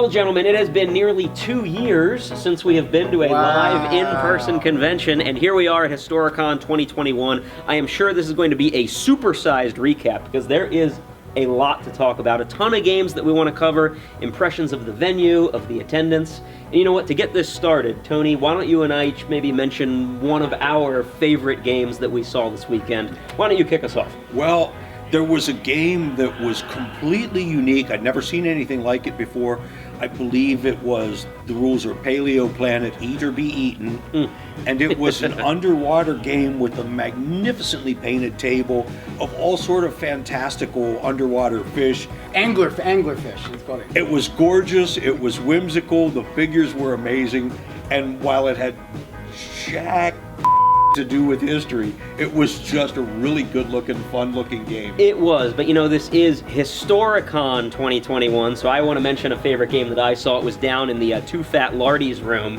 Well, gentlemen, it has been nearly 2 years since we have been to a live in-person convention, and here we are at Historicon 2021. I am sure this is going to be a supersized recap because there is a lot to talk about, a ton of games that we want to cover, impressions of the venue, of the attendance. And you know what, to get this started, Tony, why don't you and I each maybe mention one of our favorite games that we saw this weekend? Why don't you kick us off? Well, there was a game that was completely unique. I'd never seen anything like it before. I believe it was, the rules are Paleo Planet, Eat or Be Eaten. And it was an underwater game with a magnificently painted table of all sort of fantastical underwater fish. Anglerfish, let's call it. It was gorgeous, it was whimsical, the figures were amazing, and while it had jack to do with history, it was just a really good-looking, fun-looking game. It was, but you know, this is Historicon 2021, so I want to mention a favorite game that I saw. It was down in the Two Fat Lardies room.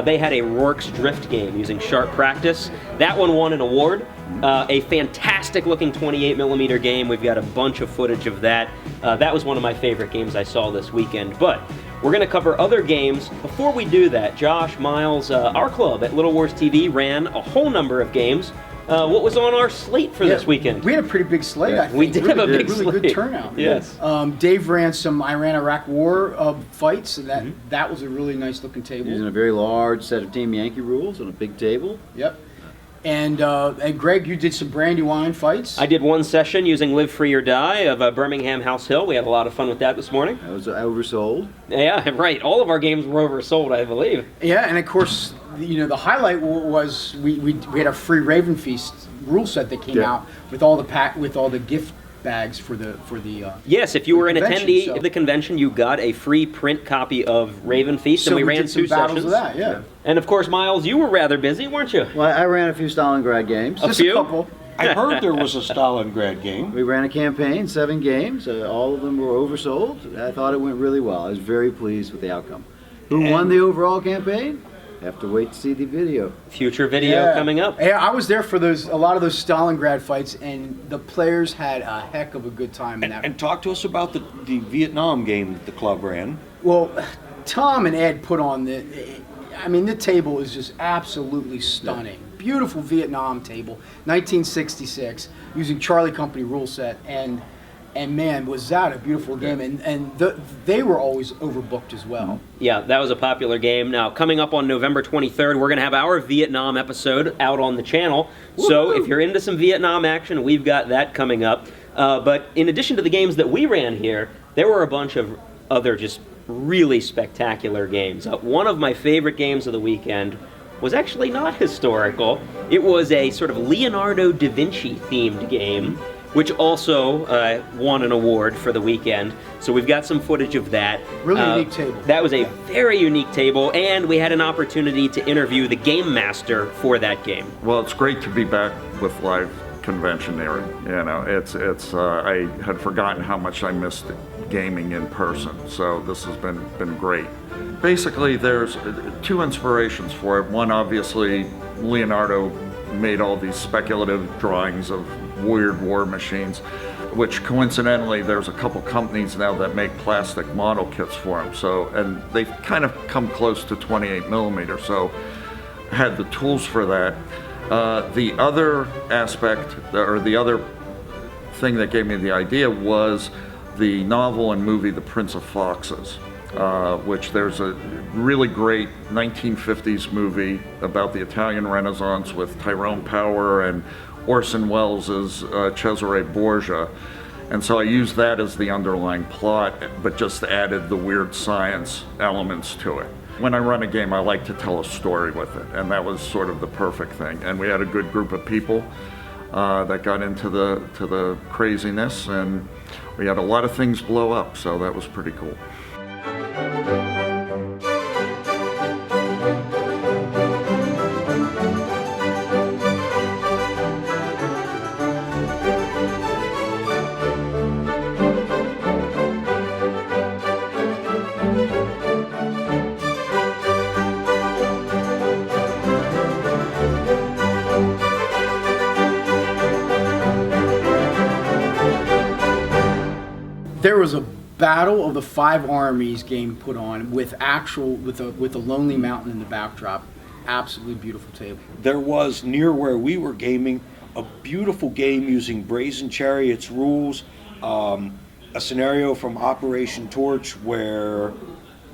They had a Rourke's Drift game using sharp practice. That one won an award. A fantastic-looking 28mm game. We've got a bunch of footage of that. That was one of my favorite games I saw this weekend, but we're going to cover other games. Before we do that, Josh, Miles, our club at Little Wars TV ran a whole number of games. What was on our slate for this weekend? We had a pretty big slate, I think. We did have a big really slate. Good turnout. Yes. Dave ran some Iran-Iraq War fights, and that was a really nice-looking table. Using a very large set of Team Yankee rules on a big table. Yep. And Greg, you did some Brandywine fights. I did one session using Live Free or Die of Birmingham House Hill. We had a lot of fun with that this morning. That was oversold. Yeah, right. All of our games were oversold, I believe. Yeah, and of course, you know, the highlight was we had a free Raven Feast rule set that came out with all the gift bags for the yes, if you were an attendee so. of the convention, you got a free print copy of Raven Feast, So and we we ran did some 2 battles sessions. of that, yeah. And of course, Miles, you were rather busy, weren't you? Well, I ran a few Stalingrad games. Just few? a couple. I heard there was a Stalingrad game. We ran a campaign, 7 games. All of them were oversold. I thought it went really well. I was very pleased with the outcome. Who won the overall campaign? Have to wait to see the video. Future video coming up. Yeah, I was there for a lot of those Stalingrad fights, and the players had a heck of a good time in that. And talk to us about the Vietnam game that the club ran. Well, Tom and Ed put on the table is just absolutely stunning. Beautiful Vietnam table, 1966, using Charlie Company rule set, and man, was that a beautiful game, and they were always overbooked as well. Yeah, that was a popular game. Now, coming up on November 23rd, we're going to have our Vietnam episode out on the channel. Woo-hoo! So if you're into some Vietnam action, we've got that coming up. But in addition to the games that we ran here, there were a bunch of other just really spectacular games. One of my favorite games of the weekend was actually not historical. It was a sort of Leonardo da Vinci themed game, which also won an award for the weekend. So we've got some footage of that. Really unique table. That was a very unique table, and we had an opportunity to interview the game master for that game. Well, it's great to be back with live convention there. You know, it's I had forgotten how much I missed gaming in person, so this has been great. Basically, there's 2 inspirations for it. One, obviously, Leonardo made all these speculative drawings of weird war machines, which coincidentally there's a couple companies now that make plastic model kits for them. So, and they've kind of come close to 28mm, so I had the tools for that. The other aspect, or the other thing that gave me the idea, was the novel and movie The Prince of Foxes, which there's a really great 1950s movie about the Italian Renaissance with Tyrone Power and Orson Welles' Cesare Borgia. And so I used that as the underlying plot, but just added the weird science elements to it. When I run a game, I like to tell a story with it, and that was sort of the perfect thing. And we had a good group of people that got into the craziness, and we had a lot of things blow up, so that was pretty cool. There was a Battle of the Five Armies game put on with a Lonely Mountain in the backdrop. Absolutely beautiful table. There was, near where we were gaming, a beautiful game using Brazen Chariots rules, a scenario from Operation Torch where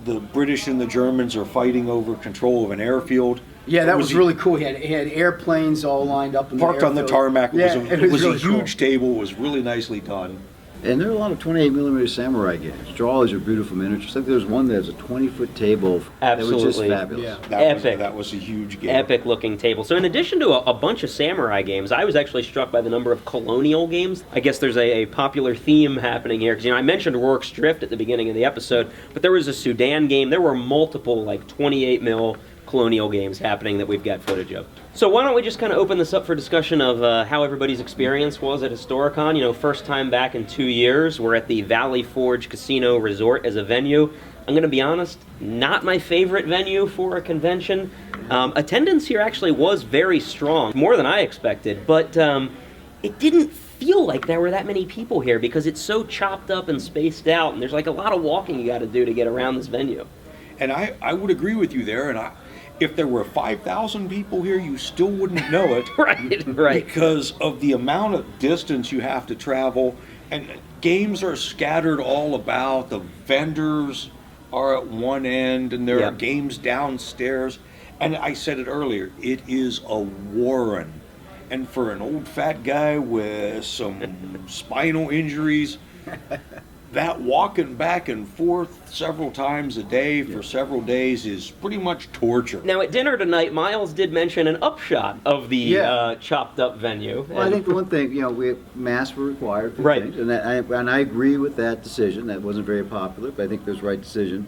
the British and the Germans are fighting over control of an airfield. Yeah, that was really cool. He had airplanes all lined up in parked the on the tarmac. It was really a huge cool. table. It was really nicely done. And there are a lot of 28mm samurai games. Draws are beautiful miniatures. I think there was one that was a 20-foot table that was just Absolutely. fabulous. Yeah. Epic. That was a huge game. Epic looking table. So in addition to a bunch of samurai games, I was actually struck by the number of colonial games. I guess there's a popular theme happening here, because I mentioned Rourke's Drift at the beginning of the episode, but there was a Sudan game. There were multiple 28mm colonial games happening that we've got footage of. So why don't we just kind of open this up for discussion of how everybody's experience was at Historicon. First time back in 2 years. We're at the Valley Forge Casino Resort as a venue. I'm going to be honest, not my favorite venue for a convention. Attendance here actually was very strong, more than I expected, but it didn't feel like there were that many people here because it's so chopped up and spaced out, and there's a lot of walking you got to do to get around this venue. And I would agree with you there. And if there were 5,000 people here, you still wouldn't know it. Right. Because of the amount of distance you have to travel. And games are scattered all about. The vendors are at one end, and there are games downstairs. And I said it earlier, it is a warren. And for an old fat guy with some spinal injuries, that walking back and forth several times a day for several days is pretty much torture. Now at dinner tonight, Miles did mention an upshot of the chopped up venue. Well, I think the one thing, masks were required for Right. things, and I agree with that decision. That wasn't very popular, but I think it was the right decision.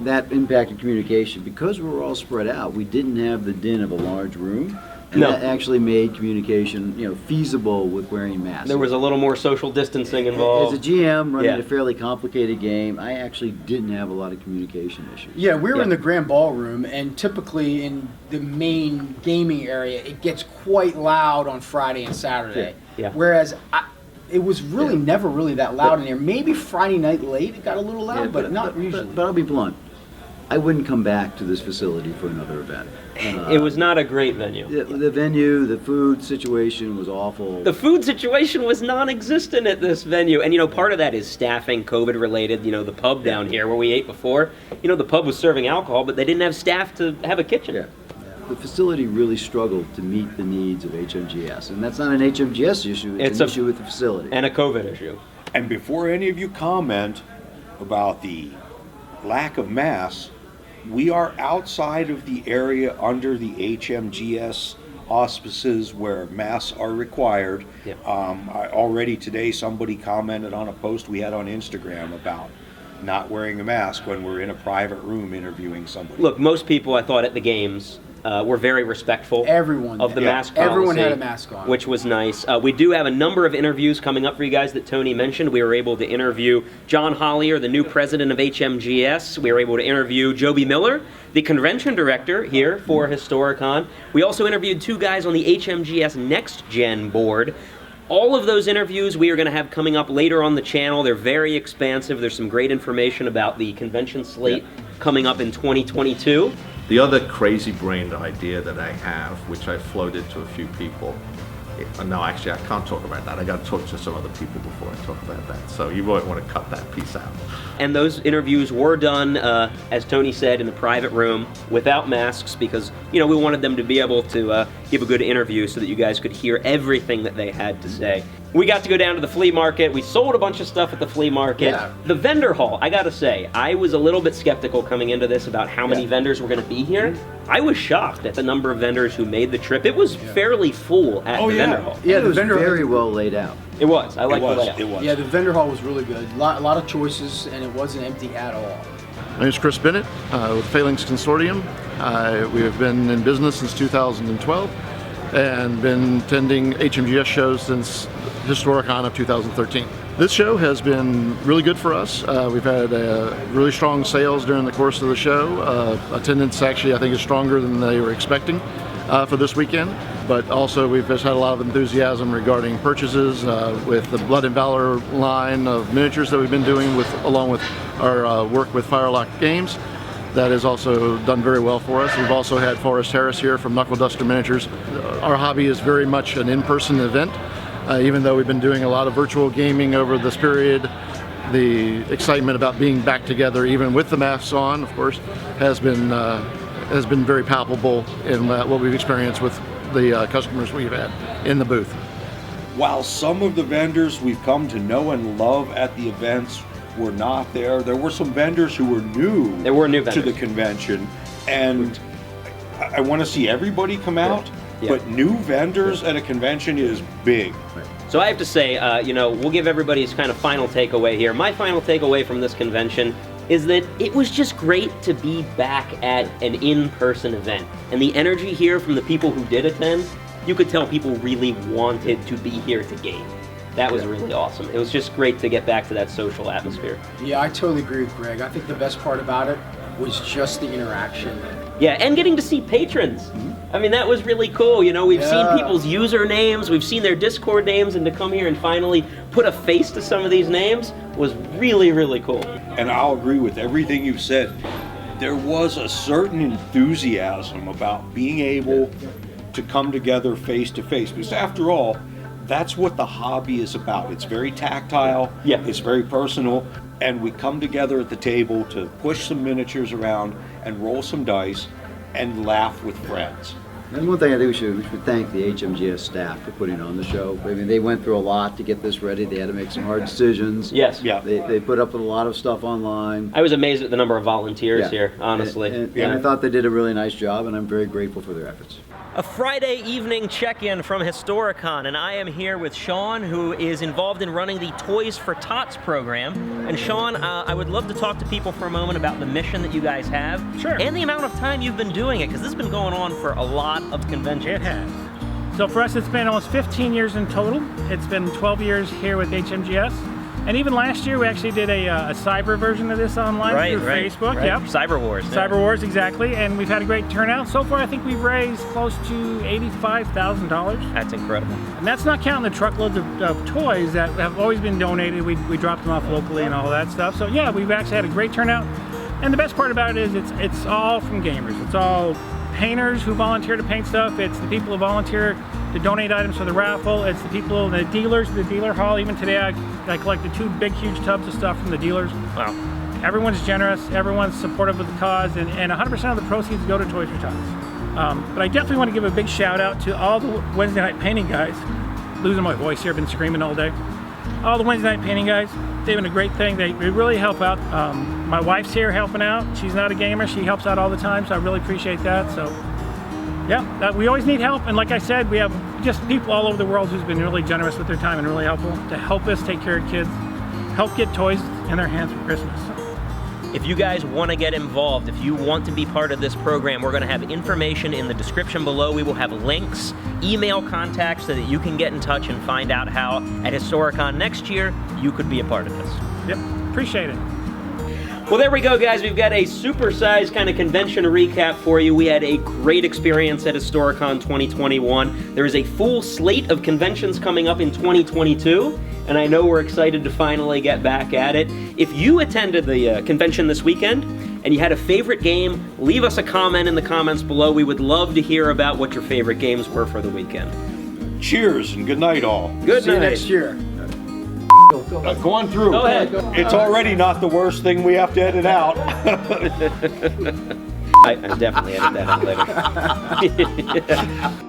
That impacted communication. Because we were all spread out, we didn't have the din of a large room. And that actually made communication, feasible with wearing masks. There was a little more social distancing involved. As a GM running a fairly complicated game, I actually didn't have a lot of communication issues. Yeah, we were in the Grand Ballroom, and typically in the main gaming area, it gets quite loud on Friday and Saturday. Yeah. Whereas it was really never really that loud in there. Maybe Friday night late it got a little loud, but not usually. But I'll be blunt. I wouldn't come back to this facility for another event. It was not a great venue. The venue, the food situation was awful. The food situation was non-existent at this venue. And, part of that is staffing, COVID-related. The pub down here where we ate before, the pub was serving alcohol, but they didn't have staff to have a kitchen. Yeah. The facility really struggled to meet the needs of HMGS. And that's not an HMGS issue, it's an issue with the facility. And a COVID issue. And before any of you comment about the lack of masks, we are outside of the area under the HMGS auspices where masks are required. Yep. Already today somebody commented on a post we had on Instagram about not wearing a mask when we're in a private room interviewing somebody. Look, most people I thought at the games were very respectful of the mask policy. Everyone had a mask on. Which was nice. We do have a number of interviews coming up for you guys that Tony mentioned. We were able to interview John Hollier, the new president of HMGS. We were able to interview Joby Miller, the convention director here for Historicon. We also interviewed two guys on the HMGS Next Gen board. All of those interviews we are going to have coming up later on the channel. They're very expansive. There's some great information about the convention slate coming up in 2022. The other crazy brained idea that I have, which I floated to a few people, no, actually I can't talk about that. I got to talk to some other people before I talk about that. So you might want to cut that piece out. And those interviews were done, as Tony said, in the private room without masks because, we wanted them to be able to give a good interview so that you guys could hear everything that they had to say. We got to go down to the flea market. We sold a bunch of stuff at the flea market. Yeah. The vendor hall, I gotta say, I was a little bit skeptical coming into this about how many vendors were gonna be here. I was shocked at the number of vendors who made the trip. It was fairly full at the vendor hall. Yeah, it was very well laid out. It was. I like the layout. It was. Yeah, the vendor hall was really good. A lot of choices, and it wasn't empty at all. My name is Chris Bennett with Phalanx Consortium. We have been in business since 2012 and been attending HMGS shows since Historicon of 2013. This show has been really good for us. We've had really strong sales during the course of the show. Attendance actually I think is stronger than they were expecting for this weekend. but also we've just had a lot of enthusiasm regarding purchases with the Blood and Valor line of miniatures that we've been doing along with our work with Firelock Games. That has also done very well for us. We've also had Forest Harris here from Knuckle Duster Miniatures. Our hobby is very much an in-person event. Even though we've been doing a lot of virtual gaming over this period, the excitement about being back together, even with the masks on, of course, has been very palpable in what we've experienced with the customers we've had in the booth. While some of the vendors we've come to know and love at the events were not there, there were some vendors who were new, to the convention, and I want to see everybody come out, but new vendors at a convention is big. So I have to say, we'll give everybody's kind of final takeaway here. My final takeaway from this convention is that it was just great to be back at an in-person event. And the energy here from the people who did attend, you could tell people really wanted to be here to game. That was really awesome. It was just great to get back to that social atmosphere. Yeah, I totally agree with Greg. I think the best part about it was just the interaction. Yeah, and getting to see patrons. I mean, that was really cool. You know, we've seen people's usernames, we've seen their Discord names, and to come here and finally put a face to some of these names was really, really cool. And I'll agree with everything you've said. There was a certain enthusiasm about being able to come together face to face, because after all, that's what the hobby is about. It's very tactile, it's very personal, and we come together at the table to push some miniatures around and roll some dice and laugh with friends. And one thing I think we should thank the HMGS staff for putting on the show. I mean, they went through a lot to get this ready. They had to make some hard decisions. Yes. Yeah. They put up with a lot of stuff online. I was amazed at the number of volunteers here, honestly. And I thought they did a really nice job, and I'm very grateful for their efforts. A Friday evening check-in from Historicon, and I am here with Sean, who is involved in running the Toys for Tots program. And Sean, I would love to talk to people for a moment about the mission that you guys have. Sure. And the amount of time you've been doing it, because this has been going on for a lot of conventions. It has. So for us, it's been almost 15 years in total. It's been 12 years here with HMGS. And even last year, we actually did a cyber version of this online through Facebook. Right. Yep. Cyber Wars. Cyber Wars, exactly. And we've had a great turnout. So far, I think we've raised close to $85,000. That's incredible. And that's not counting the truckloads of toys that have always been donated. We dropped them off locally and all that stuff. So yeah, we've actually had a great turnout. And the best part about it is it's all from gamers. It's all painters who volunteer to paint stuff. It's the people who volunteer to donate items for the raffle. It's the people, the dealers, the dealer hall. Even today, I collected 2 big, huge tubs of stuff from the dealers. Wow. Everyone's generous. Everyone's supportive of the cause, and 100% of the proceeds go to Toys for Tots. But I definitely want to give a big shout out to all the Wednesday night painting guys. Losing my voice here, I've been screaming all day. All the Wednesday night painting guys, they've been a great thing. They really help out. My wife's here helping out. She's not a gamer. She helps out all the time, so I really appreciate that. So yeah, we always need help, and like I said, we have just people all over the world who's been really generous with their time and really helpful to help us take care of kids, help get toys in their hands for Christmas. If you guys want to get involved, if you want to be part of this program, we're going to have information in the description below. We will have links, email contacts so that you can get in touch and find out how at Historicon next year you could be a part of this. Yep, appreciate it. Well, there we go, guys. We've got a supersized kind of convention recap for you. We had a great experience at Historicon 2021. There is a full slate of conventions coming up in 2022, and I know we're excited to finally get back at it. If you attended the convention this weekend and you had a favorite game, leave us a comment in the comments below. We would love to hear about what your favorite games were for the weekend. Cheers and good night, all. Good See night. you next year. Go on through. Go ahead. It's already not the worst thing we have to edit out. I definitely edit that out later.